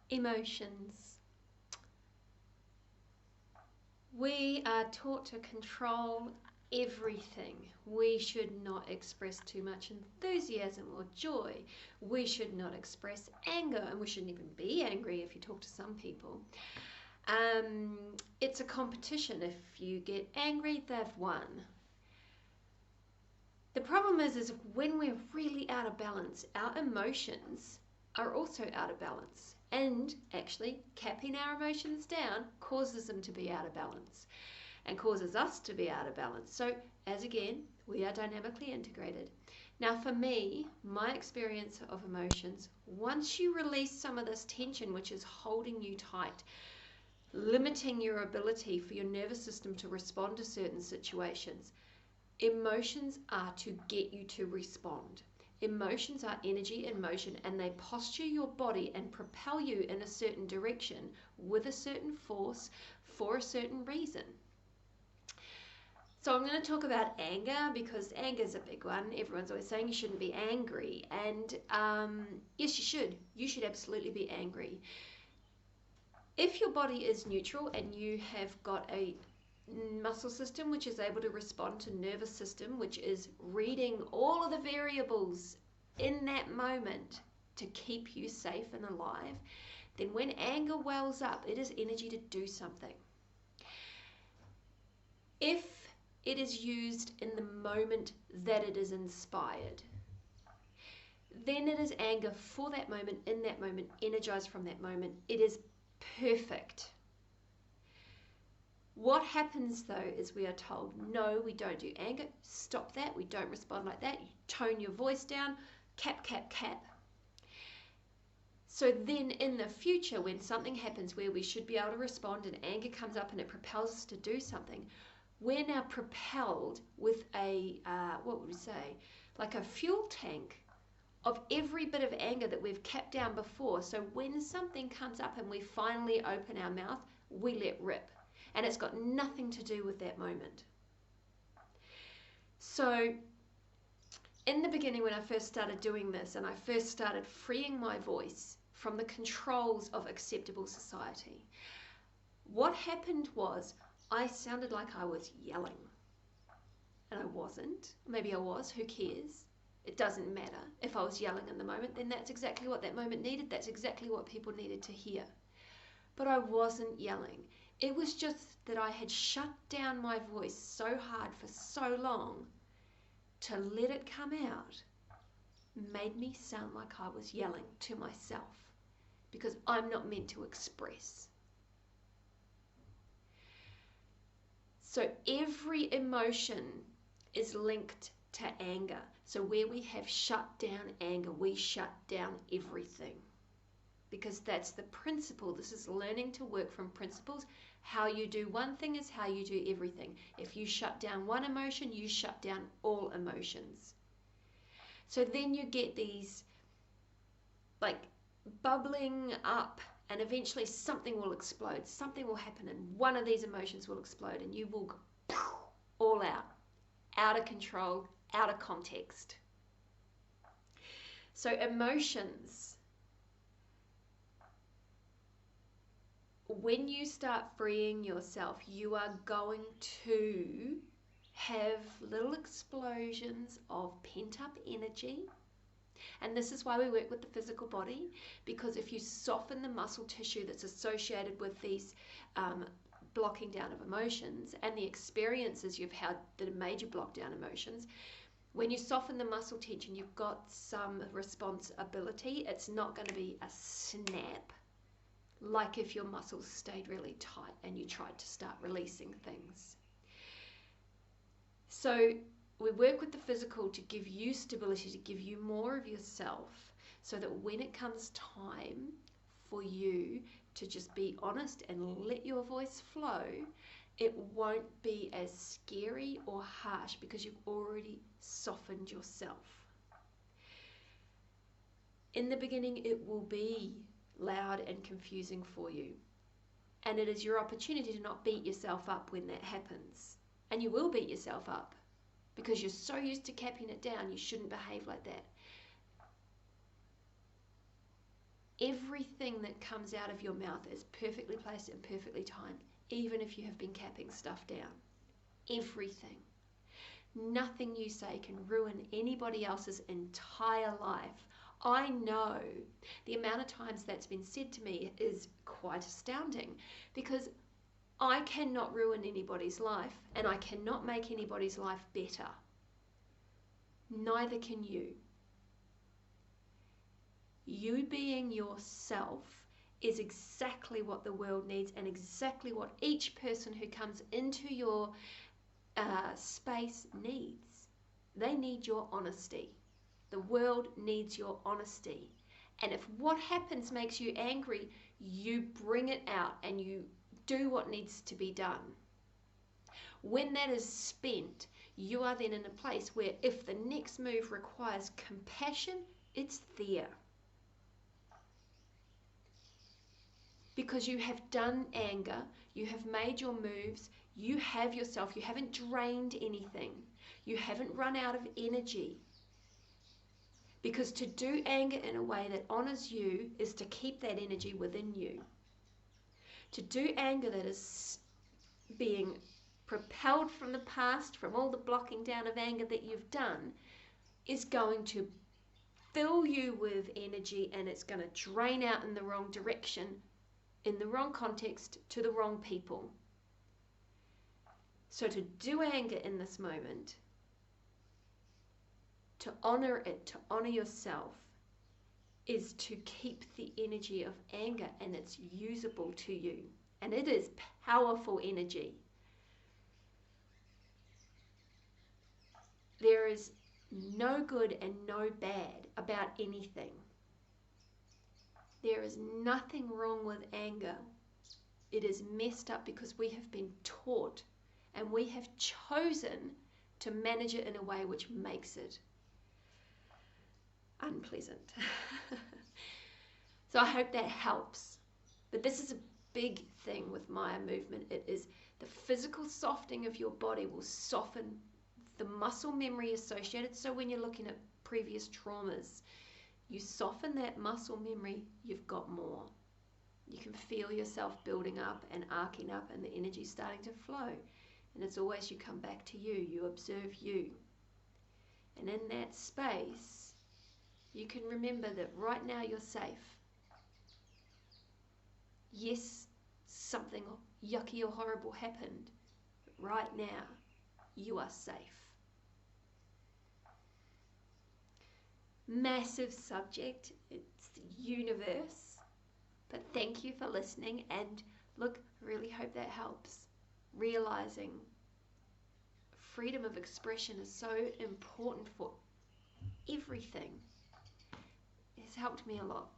Emotions. We are taught to control everything. We should not express too much enthusiasm or joy. We should not express anger, and we shouldn't even be angry if you talk to some people. It's a competition. If you get angry, they've won. The problem is when we're really out of balance, our emotions are also out of balance. And actually, capping our emotions down causes them to be out of balance and causes us to be out of balance. So, as again, we are dynamically integrated. Now, for me, my experience of emotions, once you release some of this tension, which is holding you tight, limiting your ability for your nervous system to respond to certain situations, emotions are to get you to respond. Emotions are energy in motion, and they posture your body and propel you in a certain direction with a certain force for a certain reason. So I'm going to talk about anger, because anger is a big one. Everyone's always saying you shouldn't be angry, and yes, you should. You should absolutely be angry. If your body is neutral and you have got a muscle system which is able to respond to nervous system which is reading all of the variables in that moment to keep you safe and alive, then when anger wells up, it is energy to do something. If it is used in the moment that it is inspired, then it is anger for that moment, in that moment, energized from that moment. It is perfect. What happens though is we are told, no, we don't do anger, stop that, we don't respond like that, you tone your voice down, cap, cap, cap. So then in the future, when something happens where we should be able to respond and anger comes up and it propels us to do something, we're now propelled with a, what would we say, like a fuel tank of every bit of anger that we've kept down before. So when something comes up and we finally open our mouth, we let rip. And it's got nothing to do with that moment. So in the beginning, when I first started doing this and I first started freeing my voice from the controls of acceptable society, what happened was I sounded like I was yelling. And I wasn't. Maybe I was. Who cares? It doesn't matter. If I was yelling in the moment, then that's exactly what that moment needed. That's exactly what people needed to hear. But I wasn't yelling. It was just that I had shut down my voice so hard for so long, to let it come out made me sound like I was yelling to myself, because I'm not meant to express. So every emotion is linked to anger. So where we have shut down anger, we shut down everything. Because that's the principle. This is learning to work from principles. How you do one thing is how you do everything. If you shut down one emotion, you shut down all emotions. So then you get these like bubbling up, and eventually something will explode. Something will happen and one of these emotions will explode, and you will go all out of control, out of context. So emotions, when you start freeing yourself, you are going to have little explosions of pent-up energy. And this is why we work with the physical body, because if you soften the muscle tissue that's associated with these blocking down of emotions and the experiences you've had that have made you block down emotions, when you soften the muscle tension, you've got some responsibility. It's not going to be a snap, like if your muscles stayed really tight and you tried to start releasing things. So we work with the physical to give you stability, to give you more of yourself, so that when it comes time for you to just be honest and let your voice flow, it won't be as scary or harsh, because you've already softened yourself. In the beginning, it will be loud and confusing for you. And it is your opportunity to not beat yourself up when that happens. And you will beat yourself up, because you're so used to capping it down. You shouldn't behave like that. Everything that comes out of your mouth is perfectly placed and perfectly timed, even if you have been capping stuff down. Everything. Nothing you say can ruin anybody else's entire life. I know the amount of times that's been said to me is quite astounding, because I cannot ruin anybody's life, and I cannot make anybody's life better. Neither can you. You being yourself is exactly what the world needs, and exactly what each person who comes into your space needs. They need your honesty. The world needs your honesty. And if what happens makes you angry, you bring it out and you do what needs to be done. When that is spent, you are then in a place where if the next move requires compassion, it's there. Because you have done anger, you have made your moves, you have yourself, you haven't drained anything, you haven't run out of energy. Because to do anger in a way that honors you is to keep that energy within you. To do anger that is being propelled from the past, from all the blocking down of anger that you've done, is going to fill you with energy, and it's going to drain out in the wrong direction, in the wrong context, to the wrong people. So to do anger in this moment, to honor it, to honor yourself, is to keep the energy of anger, and it's usable to you. And it is powerful energy. There is no good and no bad about anything. There is nothing wrong with anger. It is messed up because we have been taught and we have chosen to manage it in a way which makes it unpleasant. So I hope that helps. But this is a big thing with Maya movement. It is the physical softening of your body will soften the muscle memory associated. So when you're looking at previous traumas, you soften that muscle memory, you've got more. You can feel yourself building up and arcing up, and the energy starting to flow. And it's always you come back to you, you observe you. And in that space, you can remember that right now you're safe. Yes, something yucky or horrible happened, but right now you are safe. Massive subject, it's the universe, but thank you for listening, and look, I really hope that helps. Realizing freedom of expression is so important for everything. It's helped me a lot.